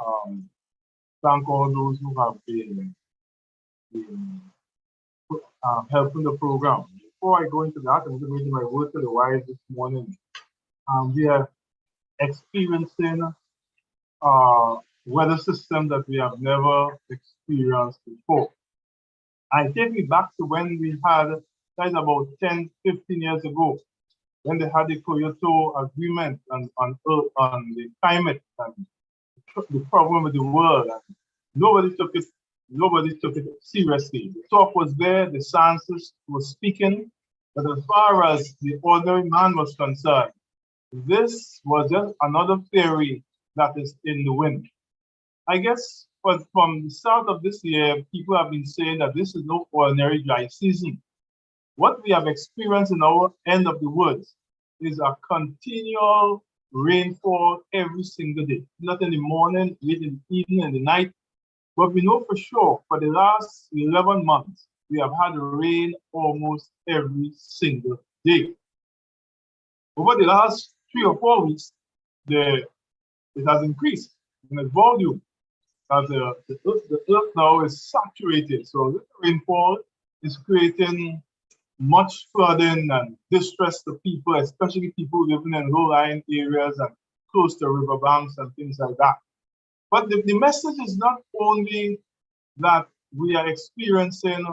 um, thank all those who have been helping the program. Before I go into that, I'm going to read my word to the wise this morning. We are experiencing weather system that we have never experienced before. I take me back to when we had, that is about 10, 15 years ago, when they had the Kyoto agreement on the climate and the problem with the world. And nobody took it seriously. The talk was there, the scientists were speaking, but as far as the ordinary man was concerned, this was just another theory that is in the wind. I guess from the start of this year, people have been saying that this is no ordinary dry season. What we have experienced in our end of the woods is a continual rainfall every single day, not in the morning, late in the evening, and the night. But we know for sure for the last 11 months, we have had rain almost every single day. Over the last 3 or 4 weeks, it has increased in its volume. As the earth now is saturated. So this rainfall is creating much flooding and distress to people, especially people living in low-lying areas and close to riverbanks and things like that. But the message is not only that we are experiencing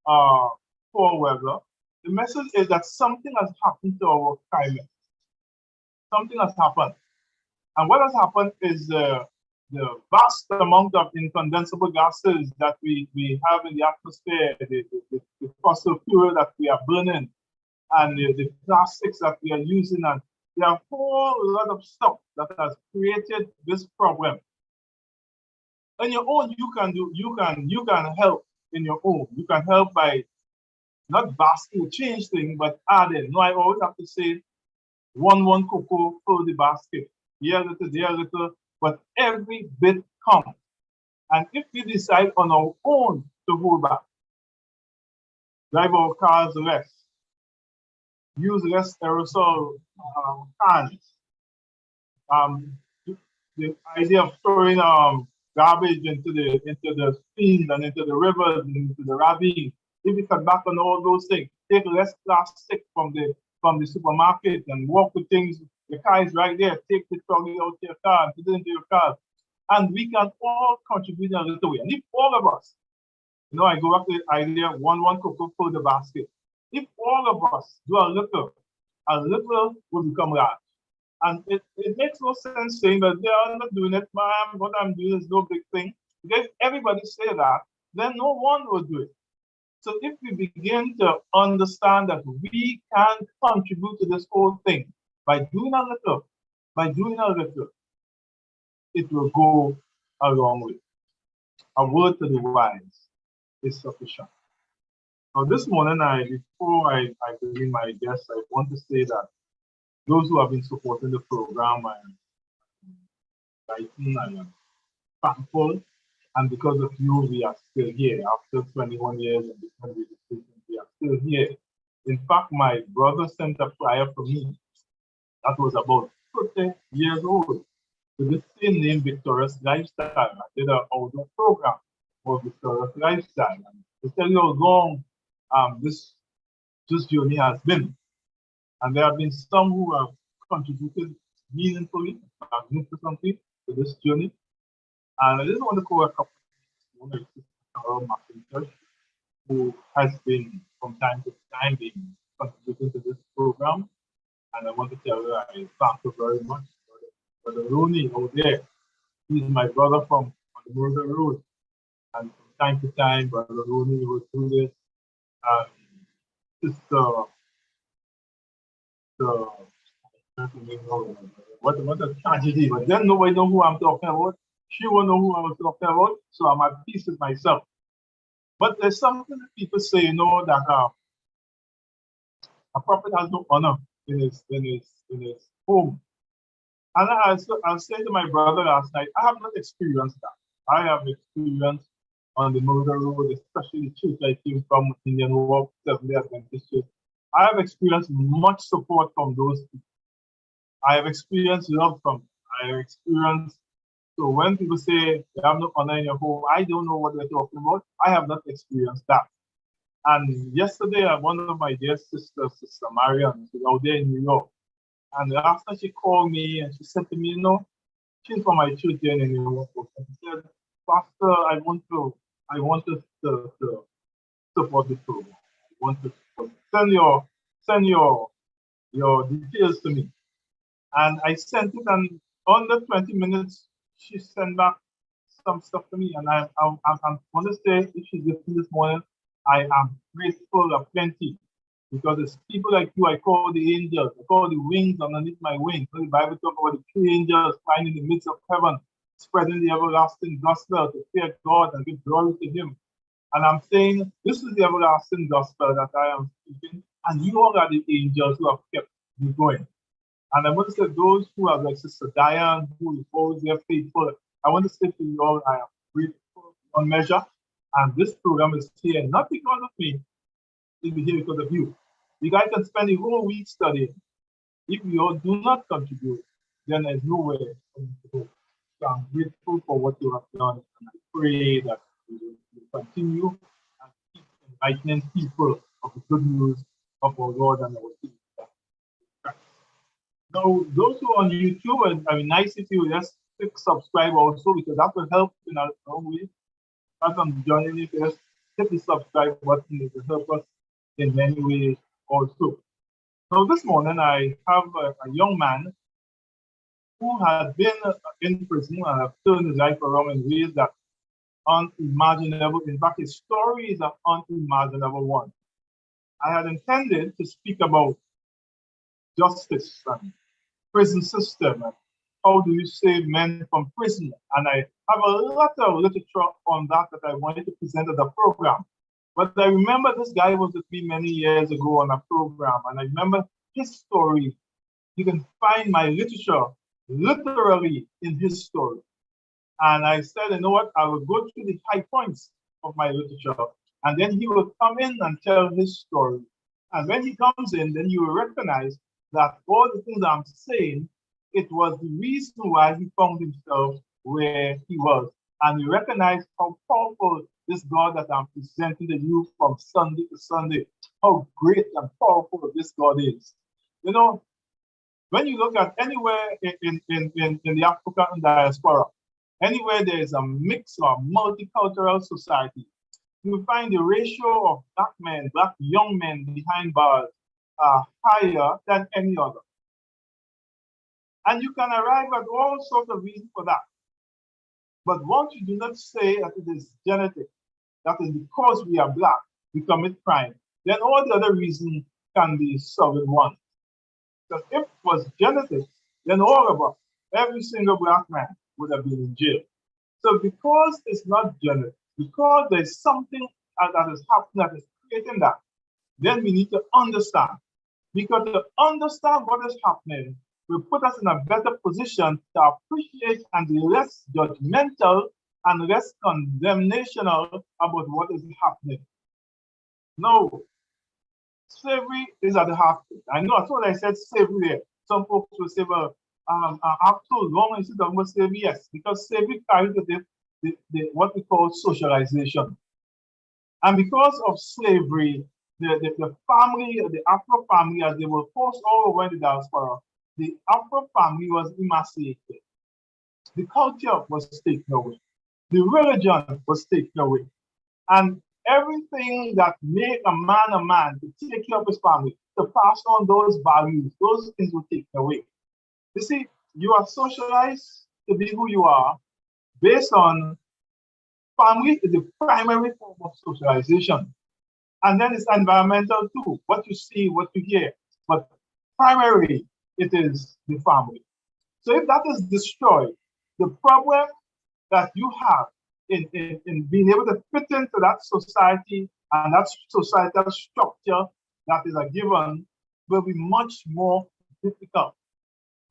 poor weather. The message is that something has happened to our climate. Something has happened. And what has happened is the vast amount of incandescent gases that we have in the atmosphere, the fossil fuel that we are burning, and the plastics that we are using, and there are a whole lot of stuff that has created this problem. On your own, you can help in your own. You can help by not basket change thing, but adding. No, I always have to say one cocoa for the basket. Here a little, there a little, but every bit counts. And if we decide on our own to hold back, drive our cars less, use less aerosol cans, the idea of throwing garbage into the streams and into the rivers and into the ravines, if we cut back on all those things, take less plastic from the supermarket and walk with things. The car is right there. Take the trolley out to your car and put it into your car. And we can all contribute in a little way. And if all of us, I go back to the idea, one cocoa for the basket. If all of us do a little will become large. And it makes no sense saying that they are not doing it, ma'am. What I'm doing is no big thing. Because if everybody say that, then no one will do it. So if we begin to understand that we can contribute to this whole thing by doing a little, it will go a long way. A word to the wise is sufficient. Now this morning, before I begin my guests, I want to say that those who have been supporting the program, I am thankful. And because of you, we are still here. After 21 years in different legislations, we are still here. In fact, my brother sent a flyer for me that was about 30 years old with the same name, Victorious Lifestyle. I did an outdoor program for Victorious Lifestyle. And to tell you how long this journey has been. And there have been some who have contributed meaningfully, magnificently to this journey. And I just want to call a couple of people, who has been from time to time being contributing to this program. And I want to tell you I thank you very much. Brother Rooney out there, he's my brother from on the Murder Road. And from time to time, Brother Rooney will do this. What a tragedy, but then nobody knows who I'm talking about. She won't know who I was talking about, so I'm at peace with myself. But there's something that people say, that a prophet has no honor in his home. And I was saying to my brother last night, I have not experienced that. I have experienced on the Murder Road, especially the church I came from, Indian Walk, Seventh-day Adventist Church. I have experienced much support from those people. I have experienced love from them. I have experienced So when people say you have no honor in your home, I don't know what they're talking about. I have not experienced that. And yesterday, one of my dear sisters, Sister Marian, was out there in New York. And last night she called me and she said to me, you know, she's from my church here in New York. And she said, Pastor, I want to support the program. I want to support. Send your details to me. And I sent it, and under 20 minutes, she sent back some stuff to me. And I'm going to say, if she's listening this morning, I am grateful of plenty. Because it's people like you, I call the angels, I call the wings underneath my wings. So the Bible talks about the three angels flying in the midst of heaven, spreading the everlasting gospel to fear God and give glory to Him. And I'm saying, this is the everlasting gospel that I am speaking, and you all are the angels who have kept me going. And I want to say, those who are like Sister Diane, who is always there faithful, I want to say to you all, I am grateful on measure. And this program is here not because of me, it's here because of you. You guys can spend the whole week studying. If you all do not contribute, then there's no way for you to go. So I'm grateful for what you have done, and I pray that you will continue and keep enlightening people of the good news of our Lord and our Savior. Now, those who are on YouTube, I mean, nice if you just click subscribe also, because that will help in our own way. As I'm joining you, just hit the subscribe button. It will help us in many ways also. So this morning, I have a young man who had been in prison and have turned his life around in ways that unimaginable. In fact, his story is an unimaginable one. I had intended to speak about justice and prison system and how do you save men from prison. And I have a lot of literature on that I wanted to present as a program. But I remember this guy was with me many years ago on a program, and I remember his story. You can find my literature literally in his story. And I said, you know what, I will go through the high points of my literature, and then he will come in and tell his story. And when he comes in, then you will recognize that all the things I'm saying, it was the reason why he found himself where he was. And you recognize how powerful this God that I'm presenting to you from Sunday to Sunday, how great and powerful this God is. You know, when you look at anywhere in the African diaspora, anywhere there is a mix or multicultural society, you find the ratio of black young men behind bars higher than any other. And you can arrive at all sorts of reasons for that. But once you do not say that it is genetic, that is because we are black, we commit crime, then all the other reasons can be solid ones. Because if it was genetics, then all of us, every single black man, would have been in jail. So because it's not genetic, because there's something that is happening that is creating that, then we need to understand. Because to understand what is happening will put us in a better position to appreciate and be less judgmental and less condemnational about what is happening. No, slavery is at the heart. I know that's what I said, slavery there. Some folks will say, well, after long, I said, almost slavery, yes, because slavery carries what we call socialization. And because of slavery, the family, the Afro family, as they were forced all over the diaspora, the Afro family was emaciated. The culture was taken away. The religion was taken away. And everything that made a man to take care of his family, to pass on those values, those things were taken away. You see, you are socialized to be who you are based on family is the primary form of socialization. And then it's environmental too, what you see, what you hear. But primarily, it is the family. So if that is destroyed, the problem that you have in being able to fit into that society and that societal structure that is a given will be much more difficult.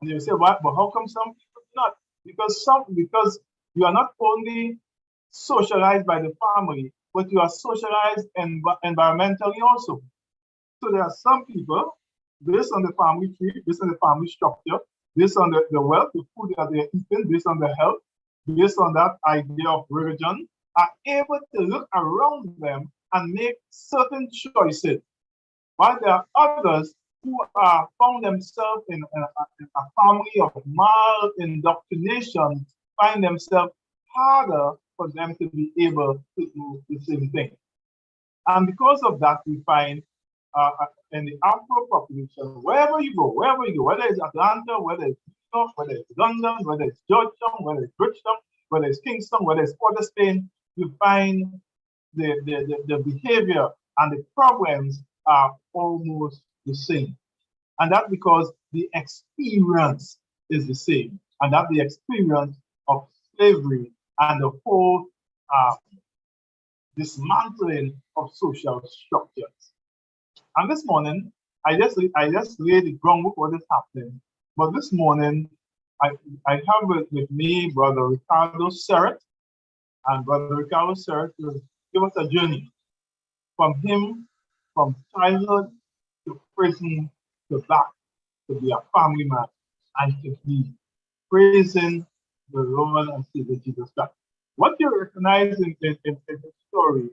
And you say, what? But how come some people do not? Because you are not only socialized by the family, but you are socialized environmentally also. So there are some people, based on the family tree, based on the family structure, based on the wealth, the food that they're eating, based on their health, based on that idea of religion, are able to look around them and make certain choices. While there are others who are found themselves in a family of mal indoctrination, find themselves harder for them to be able to do the same thing. And because of that, we find in the Afro population, wherever you go, whether it's Atlanta, whether it's New York, whether it's London, whether it's Georgetown, whether it's Bridgetown, whether it's Kingston, whether it's Port of Spain, you find the behavior and the problems are almost the same. And that's because the experience is the same. And that's the experience of slavery and the whole dismantling of social structures. And this morning, I just laid the groundwork for this happening. But this morning, I have with me Brother Ricardo Serrette, and Brother Ricardo Serrette will give us a journey from him, from childhood to prison to back to be a family man and to be praising the Lord and Savior Jesus Christ. What you recognize in the story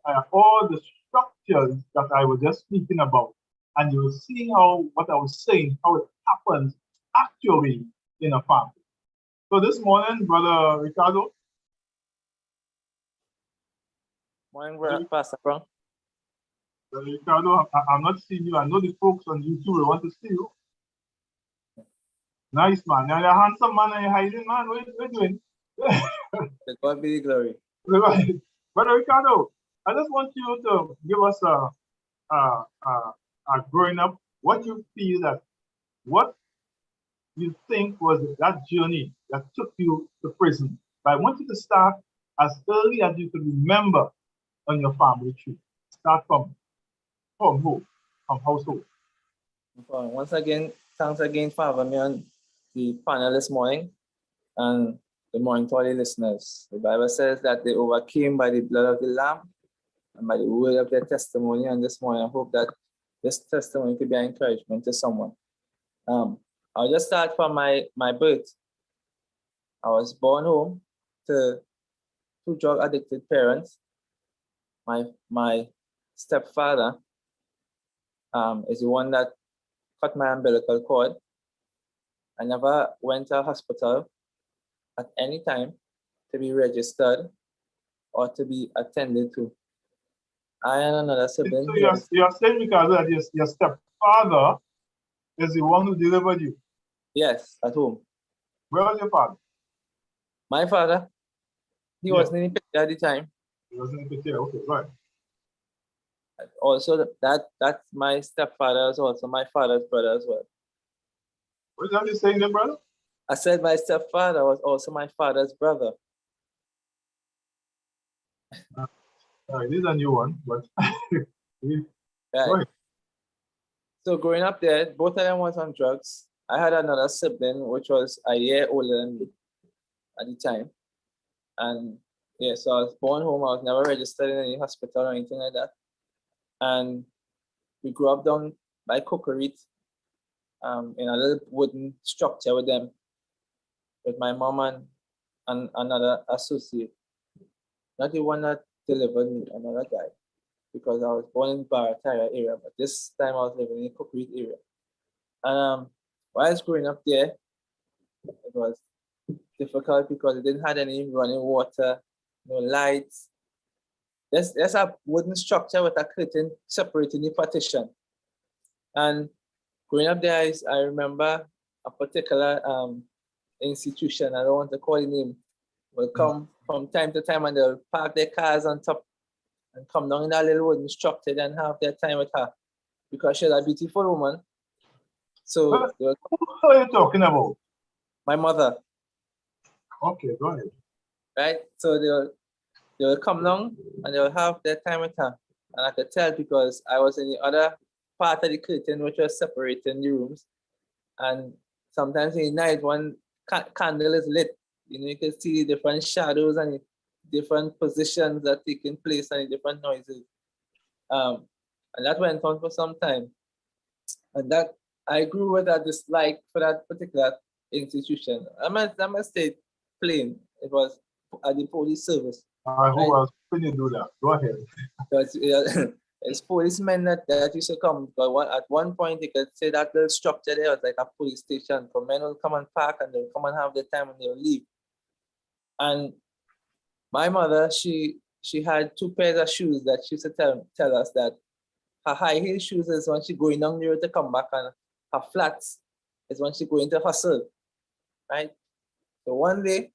are all the structures that I was just speaking about, and you will see how what I was saying, how it happens actually in a family. So this morning, Brother Ricardo. Morning, Pastor Frank. Brother Ricardo, I'm not seeing you. I know the folks on YouTube will want to see you. Nice, man. You're a handsome man and you're hiding, man. What are you doing? To God be the glory. Brother Ricardo, I just want you to give us a growing up, what you feel that, what you think was that journey that took you to prison. But I want you to start as early as you can remember on your family tree. Start from home, from household. Once again, thanks again for having me on the panel this morning, and good morning to all the listeners. The Bible says that they overcame by the blood of the Lamb and by the word of their testimony. And this morning, I hope that this testimony could be an encouragement to someone. I'll just start from my birth. I was born home to two drug-addicted parents. My stepfather is the one that cut my umbilical cord. I never went to a hospital at any time to be registered or to be attended to. I and another sibling. So you're saying because that your stepfather is the one who delivered you? Yes, at home. Where was your father? My father, he wasn't in the picture at the time. He wasn't in the picture, okay, right. Also, that's my stepfather is also my father's brother as well. What are you saying there, brother? I said my stepfather was also my father's brother. All right, this is a new one, but right. So growing up there, both of them was on drugs. I had another sibling which was a year older than me at the time. And yeah, so I was born home. I was never registered in any hospital or anything like that. And we grew up down by Cocorit, in a little wooden structure with them, with my mom and another associate. Not the one that delivered me, another guy, because I was born in Barataria area, but this time I was living in the Cocorit area. And while I was growing up there, it was difficult because it didn't have any running water, no lights. There's a wooden structure with a curtain separating the partition. And growing up there, I remember a particular institution, I don't want to call the name, will come from time to time and they'll park their cars on top and come down in that little wooden structure and have their time with her because she's a beautiful woman. So who are you talking about? My mother. Okay, go ahead. Right? So they'll come down and they'll have their time with her. And I could tell because I was in the other part of the curtain which was separating the rooms. And sometimes in the night, one candle is lit. You know, you can see the different shadows and the different positions that taking place and the different noises. And that went on for some time. And that I grew with a dislike for that particular institution. I must say plain. It was at the police service. I hope I was when you do that. Go ahead. Because it's policemen that used to come. Because at one point, they could say that little structure there was like a police station. For men will come and park and they'll come and have their time and they'll leave. And my mother, she had 2 pairs of shoes that she used to tell us that her high heel shoes is when she going down the road to come back, and her flats is when she going to hustle, right? So one day,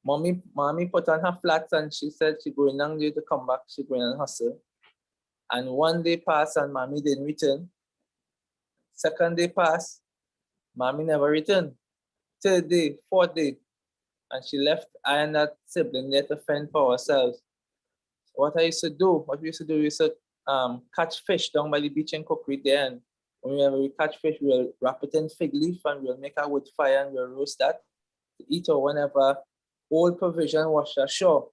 mommy put on her flats and she said she going down the road to come back, she going and hustle. And one day passed and mommy didn't return. Second day passed, mommy never returned. Third day, fourth day, and she left I and that sibling there to fend for ourselves. What I used to do, we used to catch fish down by the beach and cook with there. And whenever we catch fish, we'll wrap it in fig leaf and we'll make a wood fire and we'll roast that to eat. Or whenever old provision wash ashore,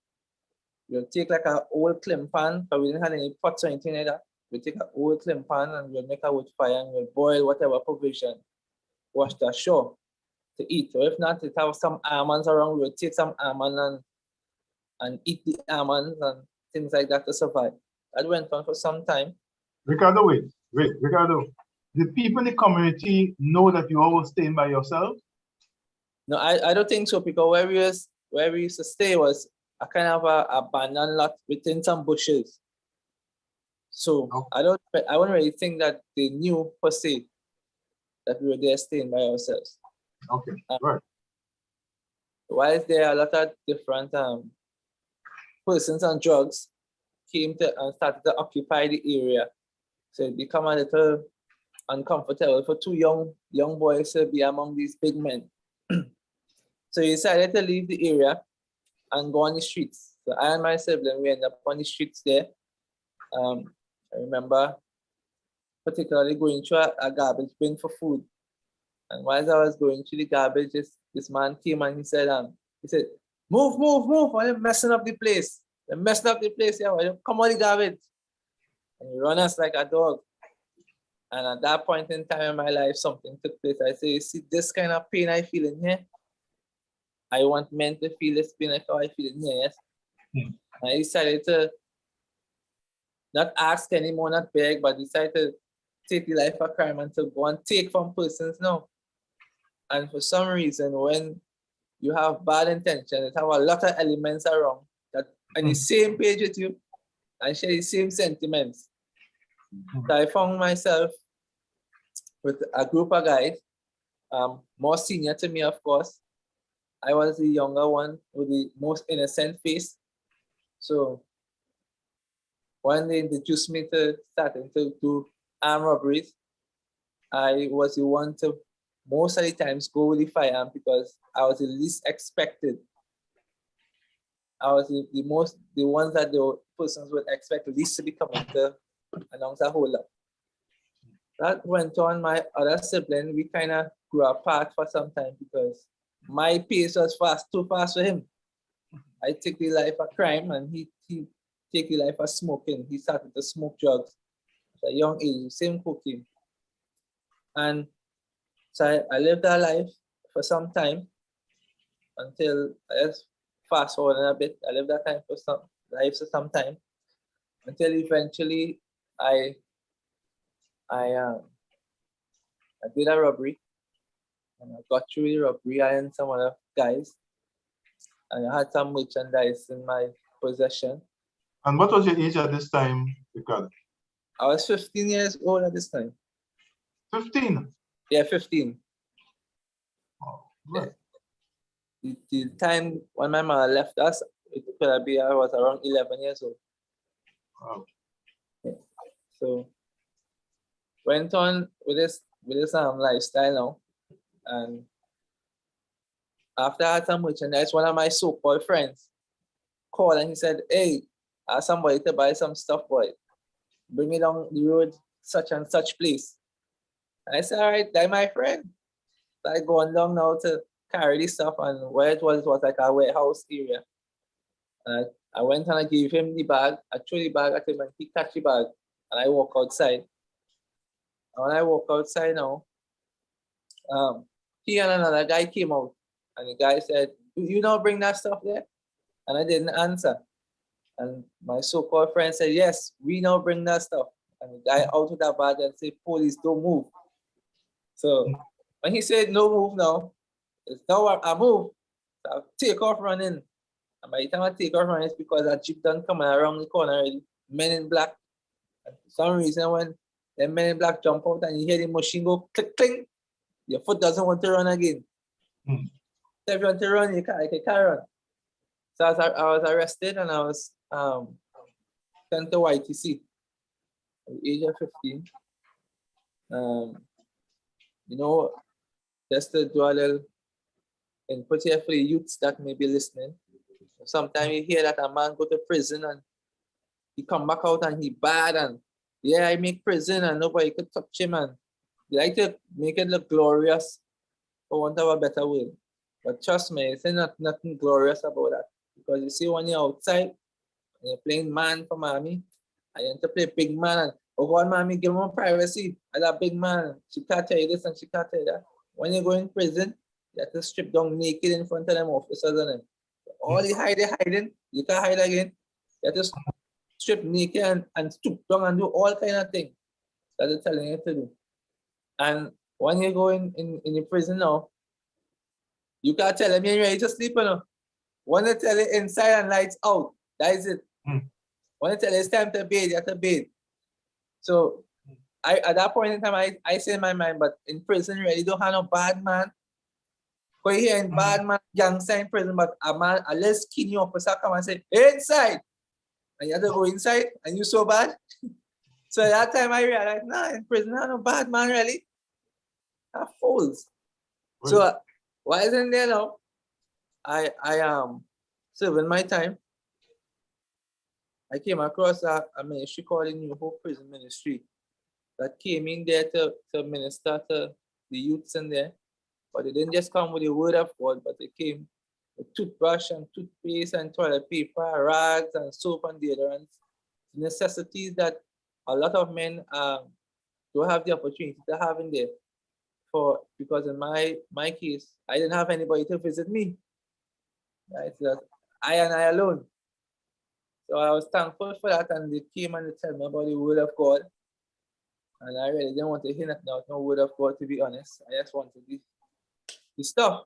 we'll take like an old clim pan, but we didn't have any pots or anything like that. We'll take an old clim pan and we'll make a wood fire and we'll boil whatever provision washed ashore to eat. Or if not, it have some almonds around, we'll take some almond and eat the almonds and things like that to survive. That went on for some time. Ricardo, wait, Ricardo. The people in the community know that you always staying by yourself? No, I don't think so, because where we used to stay was a kind of a abandoned lot within some bushes. So okay. I wouldn't really think that they knew per se that we were there staying by ourselves. Okay, right. While there are a lot of different persons on drugs came to and started to occupy the area. So it became a little uncomfortable for 2 young boys to be among these big men. So he decided to leave the area and go on the streets. So I and my sibling, we ended up on the streets there. I remember particularly going through a garbage bin for food. And while I was going through the garbage, this man came and he said, move, why are you messing up the place? They're messing up the place here, why you come on the garbage? And he run us like a dog. And at that point in time in my life, something took place. I say, you see this kind of pain I feel in here? I want men to feel this pain like how I feel in here, yes? I decided to not ask anymore, not beg, but decided to take the life of crime and to go and take from persons now. And for some reason, when you have bad intention, it have a lot of elements around that on the same page with you and share the same sentiments. So I found myself with a group of guys, more senior to me, of course. I was the younger one with the most innocent face. So when they introduced me to starting to do armed robberies, I was the one to most of the times go with the firearm because I was the least expected. I was the ones that the persons would expect least to be coming to announce a whole lot. That went on. My other sibling, we kind of grew apart for some time because my pace was too fast for him. I took the life of crime and he take the life of smoking. He started to smoke drugs at a young age, same cocaine. And so I lived that life for some time until I just fast forward a bit. I lived that time for some time until eventually I did a robbery and I got through the robbery. I and some other guys, and I had some merchandise in my possession. And what was your age at this time, Ricardo? I was 15 years old at this time. 15? Yeah, 15. Oh, right. The time when my mother left us, it could be I was around 11 years old. Wow. Yeah. So went on with this lifestyle now, and after I had some merchandise, one of my so-called friends called and he said, "Hey, I asked somebody to buy some stuff, boy. Bring me down the road, such and such place." And I said, "All right, that's my friend." So I go on down now to carry this stuff, and where it was like a warehouse area. And I went and I gave him the bag. I threw the bag at him and he catch the bag, and I walk outside. And when I walk outside now, he and another guy came out, and the guy said, you don't bring that stuff there? And I didn't answer. And my so-called friend said, yes, we don't bring that stuff. And the guy out with that badge and said, police, don't move. So when he said no move now, it's now I move. So I take off running. And by the time I take off running, it's because a jeep done coming around the corner already. Men in black. And for some reason, when the men in black jump out and you hear the machine go click, cling, your foot doesn't want to run again. So if you want to run, you can't run. So I was arrested and I was sent to YTC at the age of 15. You know, just to do a little input here for the youths that may be listening. Sometimes you hear that a man go to prison and he come back out and he bad and yeah, I make prison and nobody could touch him and they like to make it look glorious for want of a better word. But trust me, it's nothing glorious about that. Because you see when you're outside and you're playing man for mommy, and you want to play big man and oh God, mommy, give him privacy. And that big man, she can't tell you this and she can't tell you that. When you go in prison, you have to strip down naked in front of them officers and them. All you hiding, you can't hide again. You have to strip naked and stoop down and do all kind of things that they're telling you to do. And when you go in the prison now, you can't tell them you're ready to sleep, you know. When they tell you inside and lights out, that is it. When they tell you it's time to bed, you have to bed. So at that point in time, I say in my mind, but in prison, really don't have no bad man. Because you hear in bad man, gangster in prison, but a man, a less skinny officer come and say, inside. And you have to go inside, and you so bad. So at that time, I realized, nah, in prison, I no bad man, really. I fools. So why isn't there now? I am serving my time. I came across a ministry called the New Hope Prison Ministry that came in there to minister to the youths in there. But they didn't just come with the word of God, but they came with toothbrush and toothpaste and toilet paper, rags and soap and deodorants, necessities that a lot of men don't have the opportunity to have in there. Because in my case, I didn't have anybody to visit me. Right? So I alone. So I was thankful for that, and they came and they told me about the word of God. And I really didn't want to hear nothing about no word of God, to be honest. I just wanted the stuff.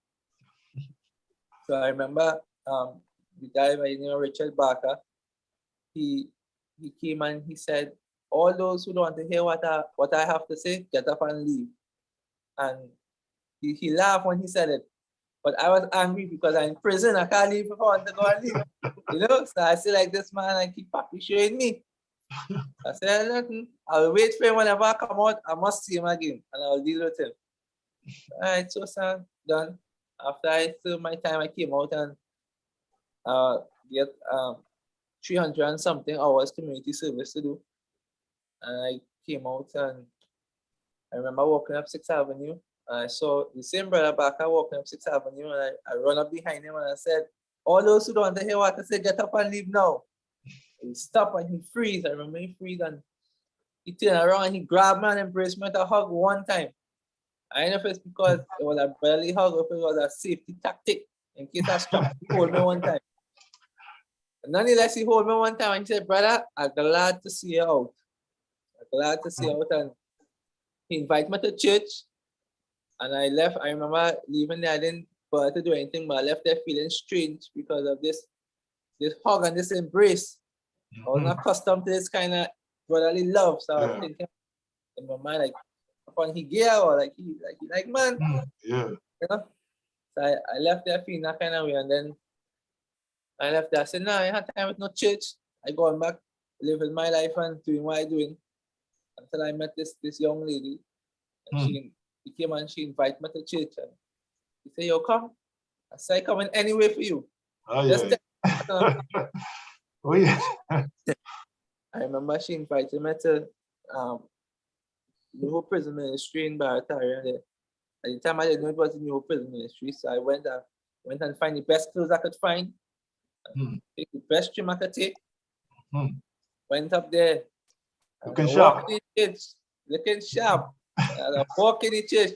So I remember the guy by the name of Richard Barker, he came and he said, all those who don't want to hear what I have to say, get up and leave. And he laughed when he said it. But I was angry because I'm in prison. I can't leave if I want to go and leave. You know, so I say like this man and keep showing me. I said, nothing. I'll wait for him whenever I come out. I must see him again and I'll deal with him. All right, so sir, done. After I served my time, I came out and get 300 and something hours community service to do. And I came out and I remember walking up 6th Avenue. I saw the same brother Barker walking up 6th Avenue, and I run up behind him and I said, all those who don't want to hear what I say, get up and leave now. He stopped and he freeze. I remember he freeze and he turned around and he grabbed me and embraced me with a hug one time. I don't know if it's because it was a belly hug or if it was a safety tactic in case I struck. He hold me one time. And nonetheless, he hold me one time and he said, brother, I'm glad to see you out. I'm glad to see you out. And he invited me to church. And I left. I remember leaving there. I didn't bother to do anything, but I left there feeling strange because of this hug and this embrace. I was not accustomed to this kind of brotherly love. So I was thinking in my mind, like, upon he gay or like he like man. Yeah. You know? So I left there feeling that kind of way. And then I left there. I said, no, I had time with no church. I going back, living my life and doing what I'm doing. Until I met this young lady. And she came and she invited me to church. And she said, yo, come. I said, I come in any way for you. Oh, yeah. Oh, yeah. I remember she invited me to New Hope Prison Ministry in Barataria. At the time, I didn't know it was the New Hope Prison Ministry, so I went and find the best clothes I could find, take the best trim I could take, went up there, looking sharp. Looking sharp. And I walk in the church,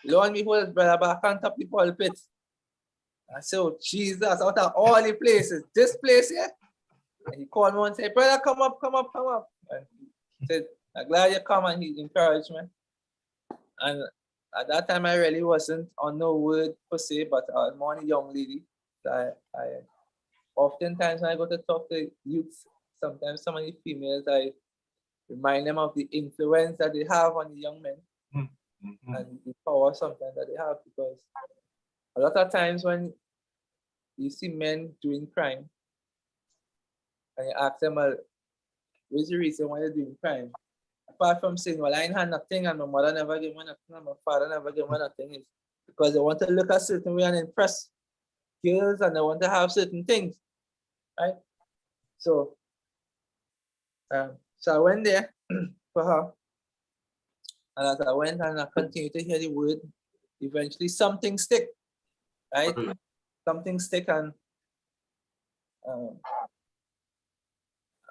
lo and behold, brother back on top the pulpit. I said, oh, Jesus, out of all the places, this place here. And he called me and said, brother, come up. And he said, I'm glad you come, and he encouraged me. And at that time, I really wasn't on no word per se, but I was more a young lady. I oftentimes when I go to talk to youths, sometimes some of the females, I remind them of the influence that they have on the young men and the power sometimes that they have, because a lot of times when you see men doing crime and you ask them, well, what's the reason why they're doing crime? Apart from saying, well, I ain't had nothing and my mother never gave me nothing and my father never gave me nothing, is because they want to look a certain way and impress girls and they want to have certain things, right? So, so I went there for her, and as I went and I continued to hear the word, eventually something stick, right? Something stick, and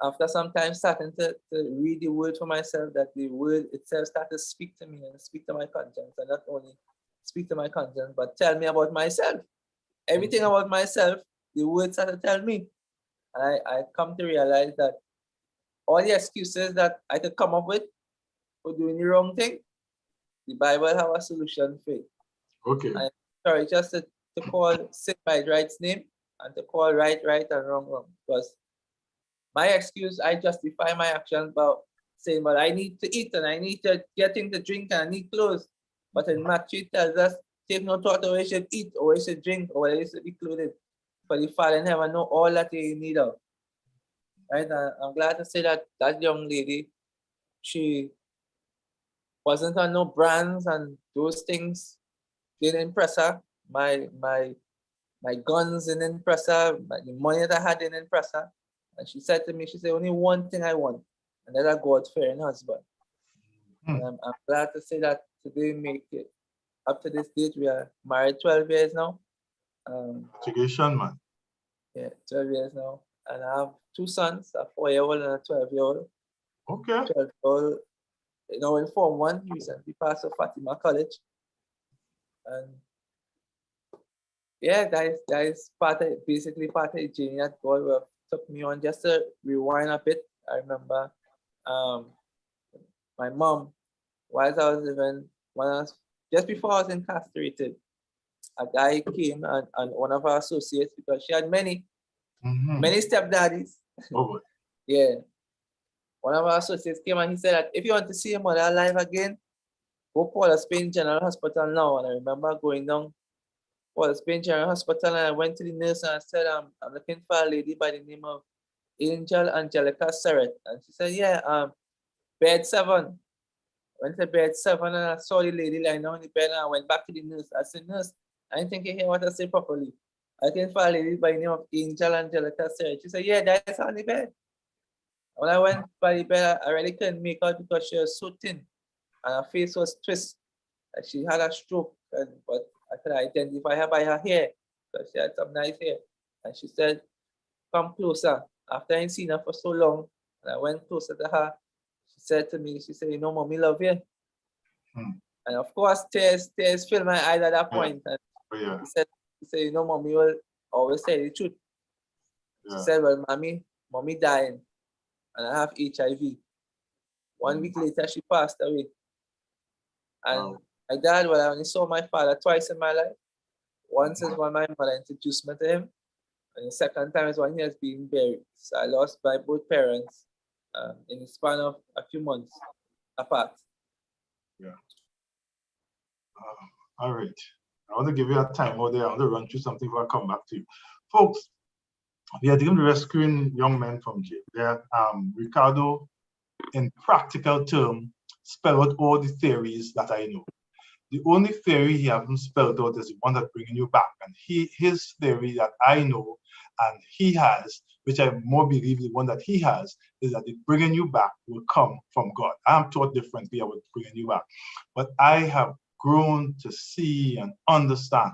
after some time starting to read the word for myself, that the word itself started to speak to me and speak to my conscience, and not only speak to my conscience, but tell me about myself. Everything about myself, the word started to tell me. And I come to realize that all the excuses that I could come up with for doing the wrong thing, the Bible have a solution for it. Okay. I encourage us to call sin by its right name and to call right and wrong. Because my excuse, I justify my actions by saying, well, I need to eat and I need to get things to drink and I need clothes. But in Matthew tells us, take no thought of where you should eat or where you should drink or where you should be clothed. For the Father in heaven know all that you need of. Right? And I'm glad to say that that young lady, she wasn't on no brands and those things didn't impress her. My guns didn't impress her. The money that I had didn't impress her. And she said to me, she said, only one thing I want, and that's a God-fearing husband. And I'm glad to say that today make it up to this date. We are married 12 years now. Congratulations, man. Yeah, 12 years now. And I have two sons, a 4-year-old and a 12-year-old. Okay. 12-year-old, you know, in Form 1, he recently passed of Fatima College. And yeah, that is basically part of the journey that God took me on. Just to rewind a bit, I remember my mom, whilst I was living, just before I was incarcerated, a guy came and one of our associates, because she had many stepdaddies. Oh, yeah. One of our associates came and he said that if you want to see your mother alive again, go Paul Spain General Hospital now. And I remember going down Paul Spain General Hospital, and I went to the nurse and I said, I'm looking for a lady by the name of Angelica Serrette. And she said, yeah, bed 7. Went to bed 7 and I saw the lady lying on the bed, and I went back to the nurse. I said, nurse, I didn't think you hear what I said properly. I can find a lady by the name of Angelica Serrette. She said, yeah, that's on the bed. When I went by the bed, I really couldn't make out because she was so thin and her face was twisted. Like she had a stroke, but I could identify her by her hair because she had some nice hair. And she said, come closer. After I seen her for so long, and I went closer to her, she said to me, she said, you know, mommy love you. And of course, tears filled my eyes at that point. And she said, you know, mommy will always say the truth. She said, well, mommy dying, and I have HIV. 1 week later, she passed away. And my dad, well, I only saw my father twice in my life. Once is when my mother introduced me to him, and the second time is when he has been buried. So I lost my both parents in the span of a few months apart. Yeah. All right. I want to give you a time out there. I want to run through something before I come back to you. Folks, we are dealing with rescuing young men from jail. There, Ricardo, in practical terms, spell out all the theories that I know. The only theory he hasn't spelled out is the one that's bringing you back. And his theory that I know and he has, which I more believe the one that he has, is that the bringing you back will come from God. I'm taught differently about bringing you back. But I have grown to see and understand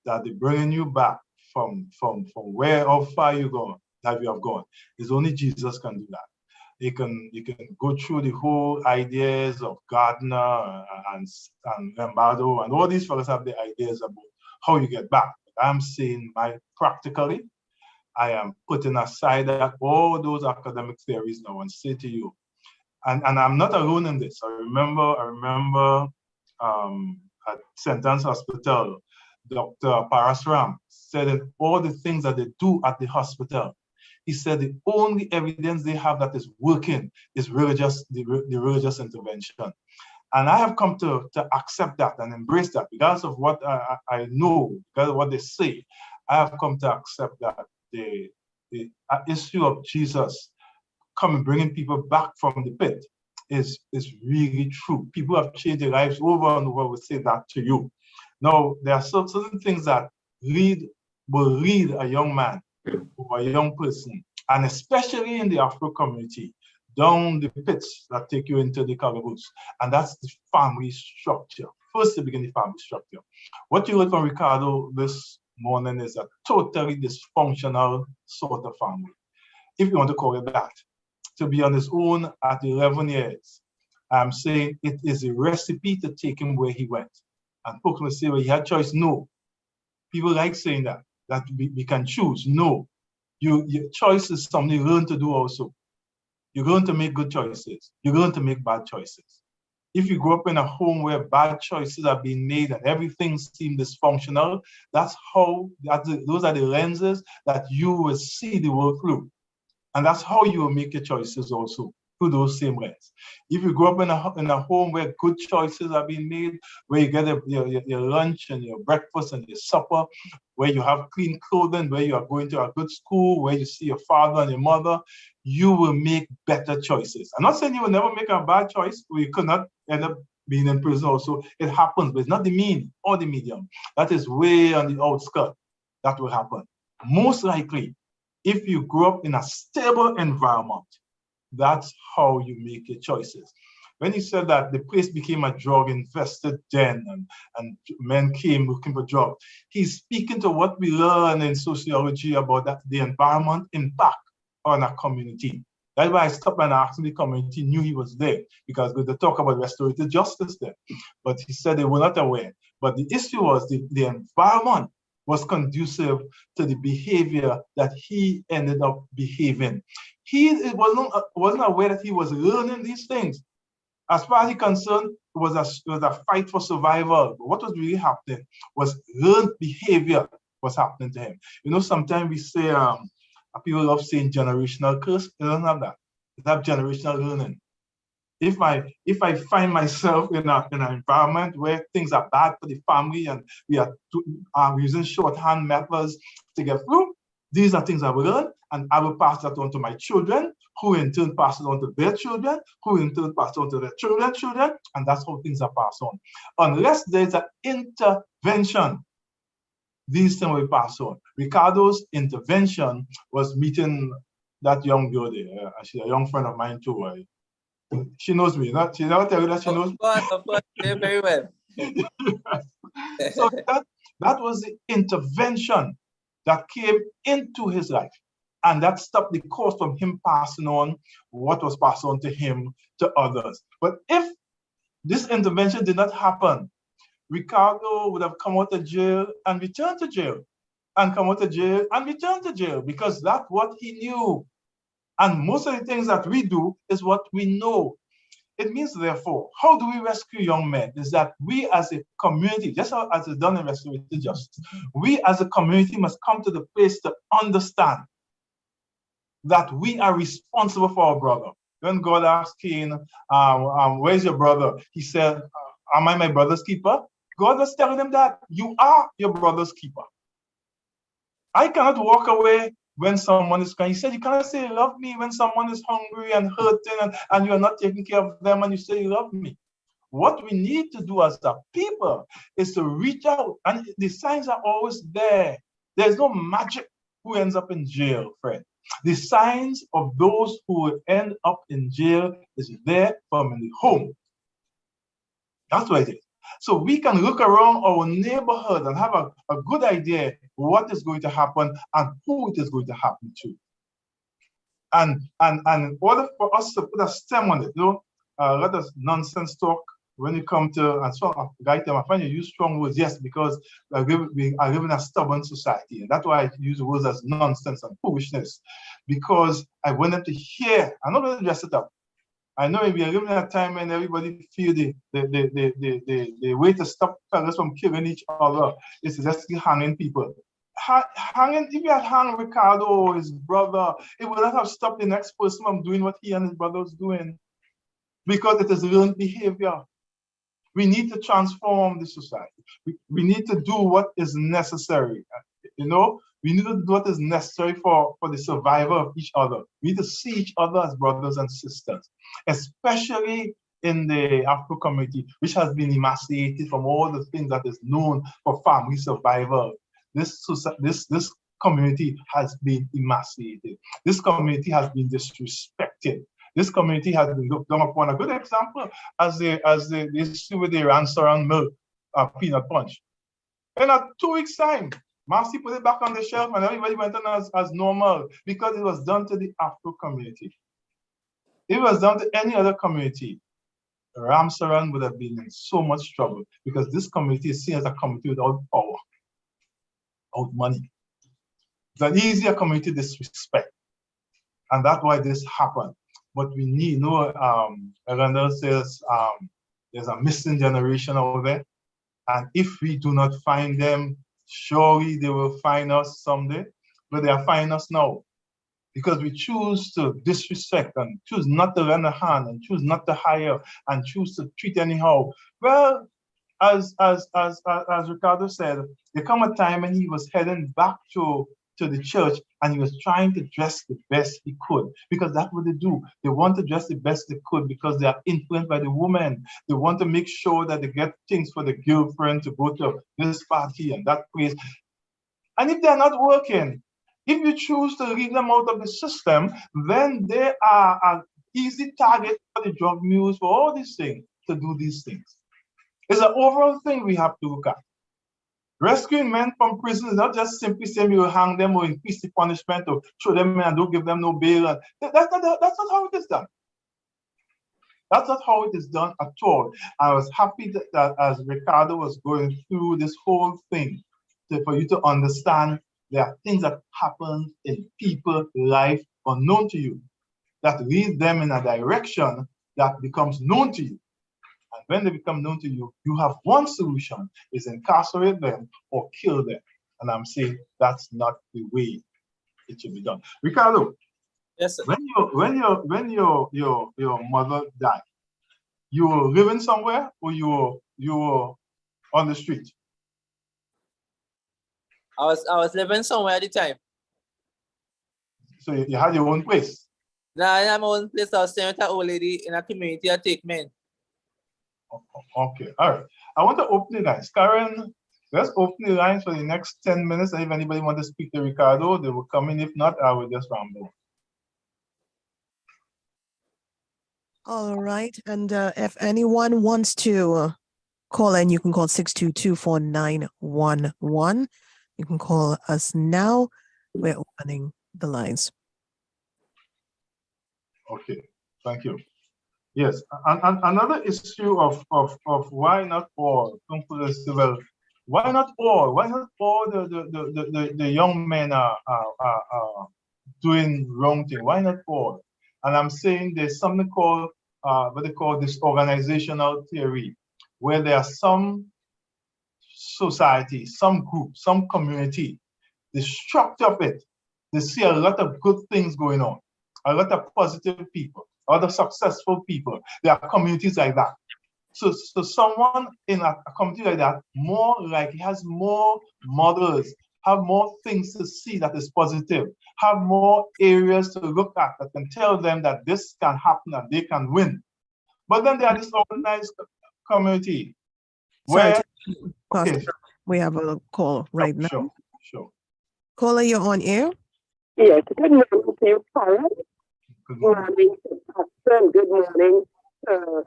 that the bringing you back from where, how far you have gone, is only Jesus can do that. You can go through the whole ideas of Gardner and Lombardo, and all these fellows have the ideas about how you get back. I'm saying practically, I am putting aside that all those academic theories now and say to you, and I'm not alone in this. I remember at St. Anne's Hospital, Dr. Parasram said that all the things that they do at the hospital, he said the only evidence they have that is working is the religious intervention. And I have come to accept that and embrace that, regardless of what I know, because of what they say. I have come to accept that the issue of Jesus coming, bringing people back from the pit is really true. People have changed their lives over and over. Will say that to you. Now, there are certain things that will lead a young man or a young person, and especially in the Afro community, down the pits that take you into the calaboose. And that's the family structure. First, to begin the family structure. What you heard from Ricardo this morning is a totally dysfunctional sort of family, if you want to call it that. To be on his own at 11 years, I'm saying it is a recipe to take him where he went. And folks will say, well, he had choice. No. People like saying that we can choose. No. Your choice is something you learn to do also. You're going to make good choices. You're going to make bad choices. If you grow up in a home where bad choices are being made and everything seems dysfunctional, those are the lenses that you will see the world through. And that's how you will make your choices also, through those same lenses. If you grow up in a home where good choices are being made, where you get your lunch and your breakfast and your supper, where you have clean clothing, where you are going to a good school, where you see your father and your mother, you will make better choices. I'm not saying you will never make a bad choice, or you could not end up being in prison also. It happens, but it's not the mean or the medium. That is way on the outskirts that will happen. Most likely, if you grow up in a stable environment, that's how you make your choices. When he said that the place became a drug-infested den and men came looking for jobs, he's speaking to what we learn in sociology about that the environment impact on a community. That's why I stopped and asked him. The community knew he was there, because they talk about restorative justice there. But he said they were not aware. But the issue was the environment was conducive to the behavior that he ended up behaving. He wasn't aware that he was learning these things. As far as he's concerned, it was a fight for survival. But what was really happening was learned behavior was happening to him. You know, sometimes we say, people love saying generational curse. It doesn't have that. It has generational learning. If I find myself in an environment where things are bad for the family and we are using shorthand methods to get through, these are things I will learn, and I will pass that on to my children, who in turn pass it on to their children, who in turn pass it on to their children's children, and that's how things are passed on. Unless there's an intervention, these things will pass on. Ricardo's intervention was meeting that young girl there. She's a young friend of mine too. She knows me. She never tell you that she knows me. Of course, very well. So that was the intervention that came into his life. And that stopped the course from him passing on what was passed on to him to others. But if this intervention did not happen, Ricardo would have come out of jail and returned to jail, and come out of jail and return to jail, because that's what he knew. And most of the things that we do is what we know. It means, therefore, how do we rescue young men? Is that we as a community, just as it's done in restorative justice, we as a community must come to the place to understand that we are responsible for our brother. When God asked Cain, where's your brother? He said, am I my brother's keeper? God was telling him that you are your brother's keeper. I cannot walk away when someone is crying. He said, you cannot say you love me when someone is hungry and hurting and you're not taking care of them and you say you love me. What we need to do as a people is to reach out, and the signs are always there. There's no magic who ends up in jail, friend. The signs of those who end up in jail is there from in the home. That's what it is. So we can look around our neighborhood and have a good idea what is going to happen and who it is going to happen to. And in order for us to put a stem on it, let us nonsense talk when you come to, and so I find you use strong words, yes, because we are living in a stubborn society. And that's why I use the words as nonsense and foolishness, because I want them to hear. I'm not going to dress it up. I know we are living in a time when everybody feel the way to stop fellas from killing each other is just hanging people. Hanging, if you had hung Ricardo or his brother, it would not have stopped the next person from doing what he and his brother was doing, because it is learned behavior. We need to transform the society. We need to do what is necessary. You know, we need to do what is necessary for the survival of each other. We need to see each other as brothers and sisters, especially in the Afro community, which has been emaciated from all the things that is known for family survival. This community has been emaciated. This community has been disrespected. This community has been looked down upon. A good example as the issue with the Ransaran milk peanut punch. In a 2 weeks time, Marcy put it back on the shelf and everybody went on as normal, because it was done to the Afro community. If it was done to any other community, Ramsaran would have been in so much trouble, because this community is seen as a community without power, without money. It's an easier community to disrespect. And that's why this happened. But we need, Randall says there's a missing generation over there. And if we do not find them, surely they will find us someday. But they are finding us now, because we choose to disrespect and choose not to lend a hand and choose not to hire and choose to treat anyhow. Well, as Ricardo said, there come a time when he was heading back to the church and he was trying to dress the best he could, because that's what they do. They want to dress the best they could because they are influenced by the woman. They want to make sure that they get things for the girlfriend to go to this party and that place. And if they're not working, if you choose to leave them out of the system, then they are an easy target for the drug mules, for all these things, to do these things. It's an overall thing we have to look at. Rescuing men from prison is not just simply saying we will hang them or increase the punishment or throw them in and don't give them no bail. That's not how it is done. That's not how it is done at all. I was happy that as Ricardo was going through this whole thing, for you to understand there are things that happen in people's life unknown to you, that lead them in a direction that becomes known to you. And when they become known to you, you have one solution, is incarcerate them or kill them. And I'm saying that's not the way it should be done. Ricardo, yes, sir. When your mother died, you were living somewhere or you were on the street? I was living somewhere at the time. So you had your own place? No, I had my own place. I was staying with an old lady in a community I take men. Okay, all right. I want to open the lines. Karen, let's open the lines for the next 10 minutes. And if anybody wants to speak to Ricardo, they will come in. If not, I will just ramble. All right. And if anyone wants to call in, you can call 622-4911. You can call us now. We're opening the lines. Okay, thank you. Yes, and another issue of why not all? Why not all? Why not all the young men are doing wrong thing? Why not all? And I'm saying there's something called what they call this organizational theory, where there are some society, some group, some community, the structure of it, they see a lot of good things going on, a lot of positive people, a lot of successful people. There are communities like that. So someone in a community like that, more likely has more models, have more things to see that is positive, have more areas to look at that can tell them that this can happen and they can win. But then there are this organized community where, okay, we have a call right now. Sure. Caller, you're on air. Yes, good morning to you, Karen. Good morning to Pastor. Good morning to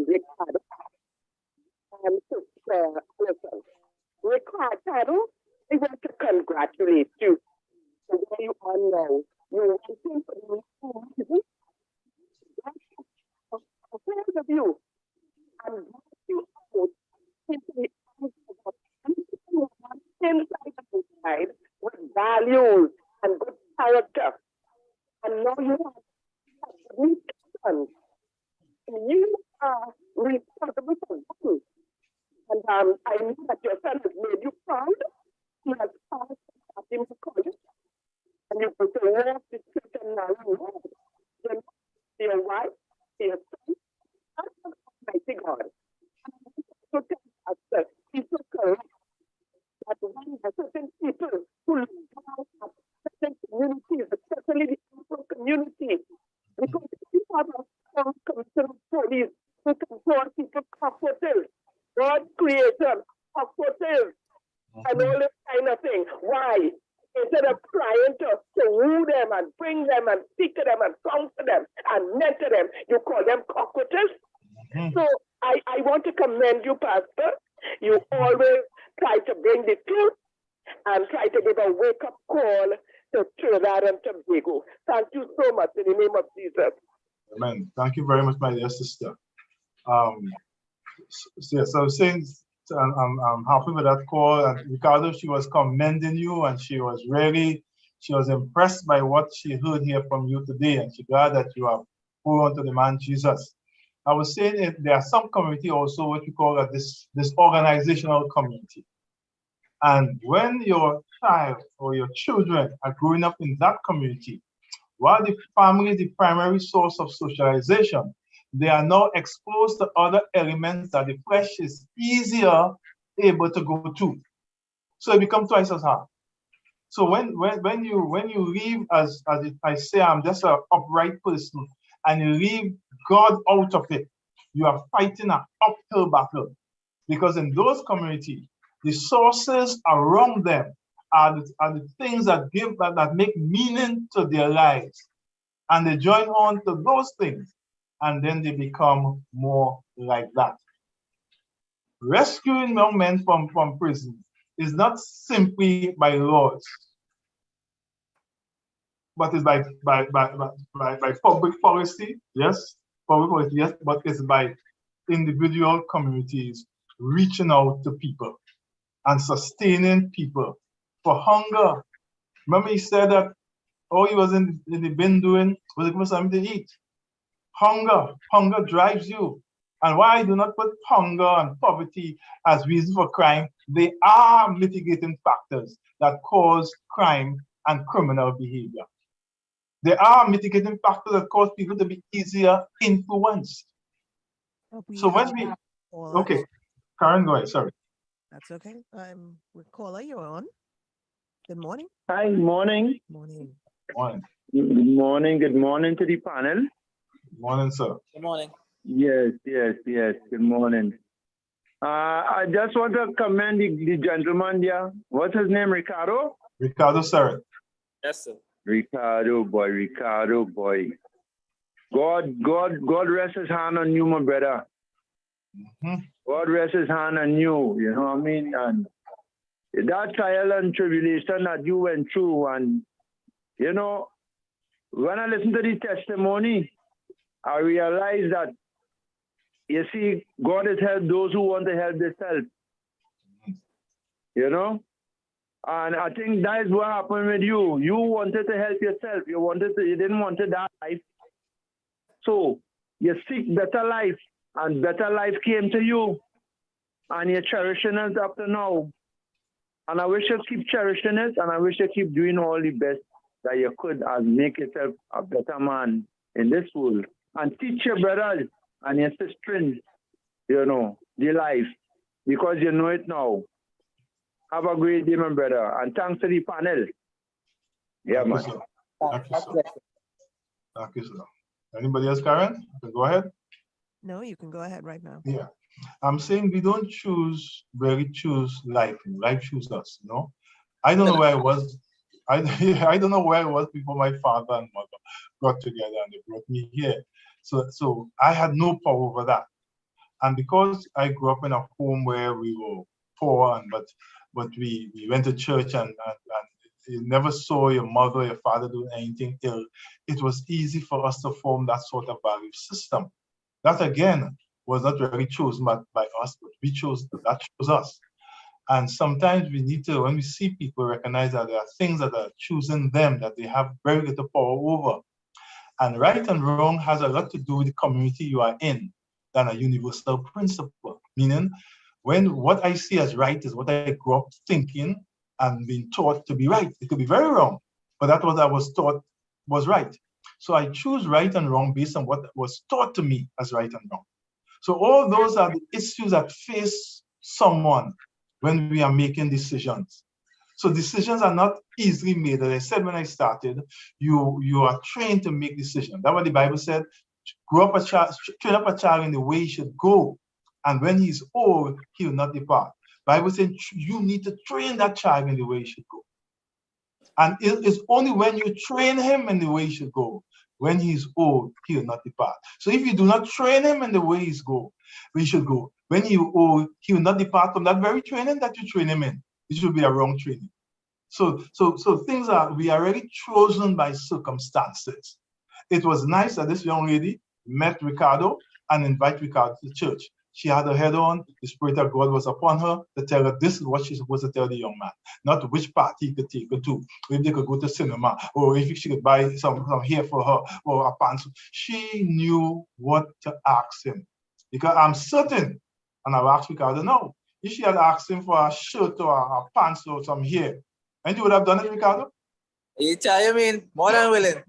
Ricardo. Listen, Ricardo, I want to congratulate you for where you are now. You're waiting for the ahead of you. And And now you have new sons. You are responsible for them. And I know that your son has made you proud. He has passed him to college. And you put to walk the certain narrow road. Then your wife, your son, and Almighty God. So tell us that it's so correct that when there are certain people who live at certain communities, especially the Afro community, because we have a strong commission police who can pour people comforters. God created comforters and all this kind of thing. Why? Instead of trying to woo them and bring them and speak to them and comfort them and mentor them, you call them cockroaches. So I want to commend you, Pastor. You always try to bring the truth and try to give a wake-up call to Trinidad and Tobago. Thank you so much in the name of Jesus. Amen. Thank you very much, my dear sister. So since I'm happy with that call, and Ricardo, she was commending you, and she was impressed by what she heard here from you today, and she's glad that you have poured on to the man Jesus. I was saying there are some community also what we call this organizational community. And when your child or your children are growing up in that community, while the family is the primary source of socialization, they are now exposed to other elements that the flesh is easier able to go to. So it becomes twice as hard. So when you leave, as if I say, I'm just an upright person, and you leave God out of it, you are fighting an uphill battle. Because in those communities, the sources around them are the things that make meaning to their lives. And they join on to those things, and then they become more like that. Rescuing young men from prison is not simply by laws, but it's by public policy, yes, but it's by individual communities reaching out to people and sustaining people for hunger. Remember he said that all he was in the bin doing was looking for something to eat. Hunger drives you. And why I do not put hunger and poverty as reason for crime, they are mitigating factors that cause crime and criminal behavior. There are mitigating factors that cause people to be easier influenced. So when we, okay, Karen, go ahead, sorry. That's okay. Caller, you're on. Good morning. Hi, morning. Morning. Morning. Good morning to the panel. Morning, sir. Good morning. Yes. Good morning. I just want to commend the gentleman there. What's his name, Ricardo? Ricardo Serrette. Yes, sir. Ricardo boy. God rest his hand on you, my brother. God rest his hand on you, you know what I mean? And that trial and tribulation that you went through, and you know, when I listen to the testimony, I realize that, you see, God has helped those who want to help themselves. You know? And I think that is what happened with you. You wanted to help yourself. You didn't want to die life. So you seek better life, and better life came to you. And you're cherishing it up to now. And I wish you keep cherishing it, and I wish you keep doing all the best that you could and make yourself a better man in this world. And teach your brothers and your sisters, you know, the life, because you know it now. Have a great day, my brother, and thanks to the panel. Yeah, man. Thank you, sir. Anybody else, Karen? Go ahead. No, you can go ahead right now. Yeah. I'm saying we don't choose life. Life chooses us, you know? I don't know where I was. I don't know where I was before my father and mother got together and they brought me here. So I had no power over that. And because I grew up in a home where we were poor, but we went to church and you never saw your mother or your father do anything ill, it was easy for us to form that sort of value system. That again was not really chosen by us, but we chose us. And sometimes we need to, when we see people, recognize that there are things that are choosing them that they have very little power over. And right and wrong has a lot to do with the community you are in than a universal principle. Meaning, when what I see as right is what I grew up thinking and being taught to be right. It could be very wrong, but that's what I was taught was right. So I choose right and wrong based on what was taught to me as right and wrong. So all those are the issues that face someone when we are making decisions. So decisions are not easily made. As I said when I started, you are trained to make decisions. That's what the Bible said. Train up a child in the way he should go, and when he's old, he will not depart. Bible says you need to train that child in the way he should go. And it is only when you train him in the way he should go, when he's old, he will not depart. So if you do not train him in the way he should go, when he's old, he will not depart from that very training that you train him in. It should be a wrong training. So things we are already chosen by circumstances. It was nice that this young lady met Ricardo and invited Ricardo to church. She had her head on, the Spirit of God was upon her to tell her this is what she's supposed to tell the young man, not which party he could take her to, if they could go to cinema, or if she could buy some hair for her, or a pants. She knew what to ask him. Because I'm certain, and I've asked Ricardo, no, if she had asked him for a shirt or a pants or some hair, and you would have done it, Ricardo? You mean more than willing.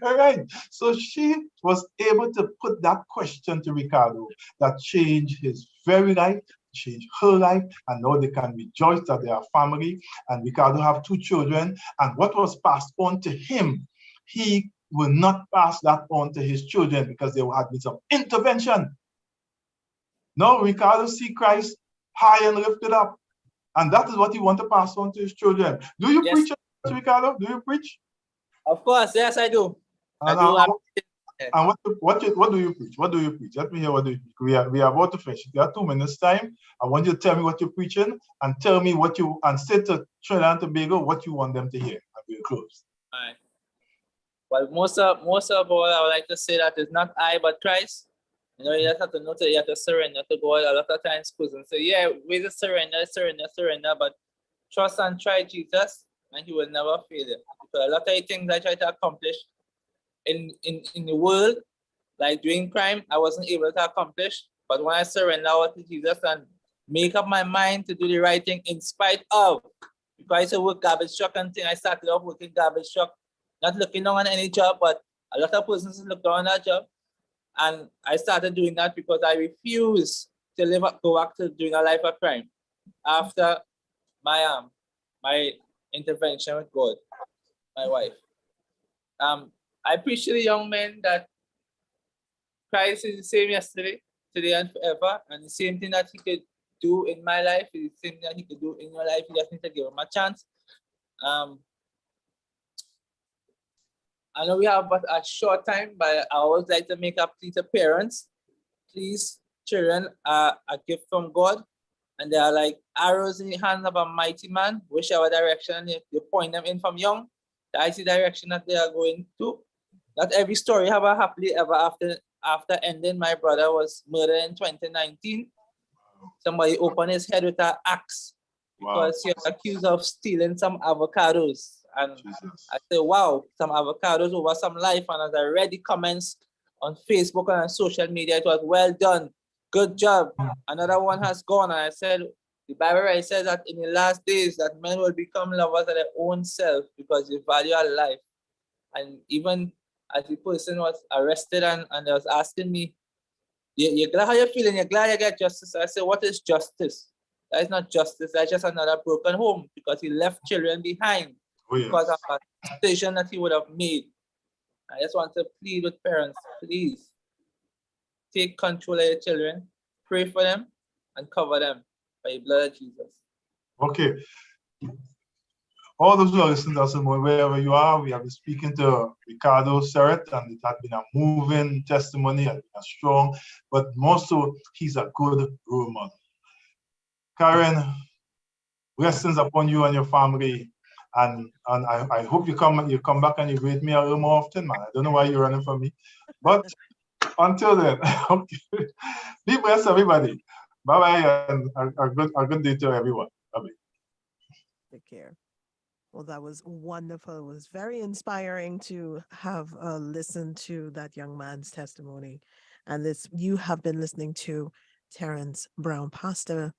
All right. So she was able to put that question to Ricardo that changed his very life, changed her life, and now they can rejoice that they are family. And Ricardo have 2 children. And what was passed on to him, he will not pass that on to his children because there had been some intervention. Now Ricardo see Christ high and lifted up. And that is what he wants to pass on to his children. Do you preach, Ricardo? Do you preach? Of course, yes, I do. And what do you preach? What do you preach? Let me hear what do you preach. We are about to finish. You have 2 minutes time. I want you to tell me what you're preaching and tell me and say to Trinidad and Tobago what you want them to hear. And we'll close. All right. Well, most of all, I would like to say that it's not I, but Christ. You know, you just have to notice, you have to surrender to God. A lot of times, Christians say, yeah, we just surrender, but trust and try Jesus, and he will never fail you. Because a lot of things I try to accomplish in the world, like doing crime, I wasn't able to accomplish. But when I surrender to Jesus and make up my mind to do the right thing in spite of, because I used to work garbage truck and thing, I started off working garbage truck, not looking down on any job, but a lot of persons look down on that job. And I started doing that because I refused to go back to doing a life of crime after my intervention with God, my wife. I preach to the young men that Christ is the same yesterday, today, and forever, and the same thing that he could do in my life is the same thing that he could do in your life. You just need to give him a chance. I know we have but a short time, but I always like to make a plea to parents. Please, children are a gift from God, and they are like arrows in the hands of a mighty man. Whichever direction you point them in from young, that is the direction that they are going to. Not every story have a happily ever after ending. My brother was murdered in 2019. Somebody opened his head with an axe because he was accused of stealing some avocados. And I said, wow, some avocados over some life. And as I read the comments on Facebook and on social media, it was well done. Good job. Another one has gone. And I said, the Bible says that in the last days that men will become lovers of their own self because they value our life. And even as the person was arrested and they was asking me, you're glad how you're feeling? You're glad you get justice? I said, what is justice? That is not justice. That's just another broken home because he left children behind. Because of a decision that he would have made. I just want to plead with parents, please take control of your children, pray for them, and cover them by the blood of Jesus. Okay. All those who are listening to us, wherever you are, we have been speaking to Ricardo Serrette, and it has been a moving testimony, and a strong, but more so, he's a good role model. Karen, blessings upon you and your family. And I hope you come back and you greet me a little more often, man. I don't know why you're running from me. But until then, okay. Be blessed, everybody. Bye-bye, and a good day to everyone. Bye-bye. Take care. Well, that was wonderful. It was very inspiring to have listened to that young man's testimony. And this, you have been listening to Terrence Brown, pastor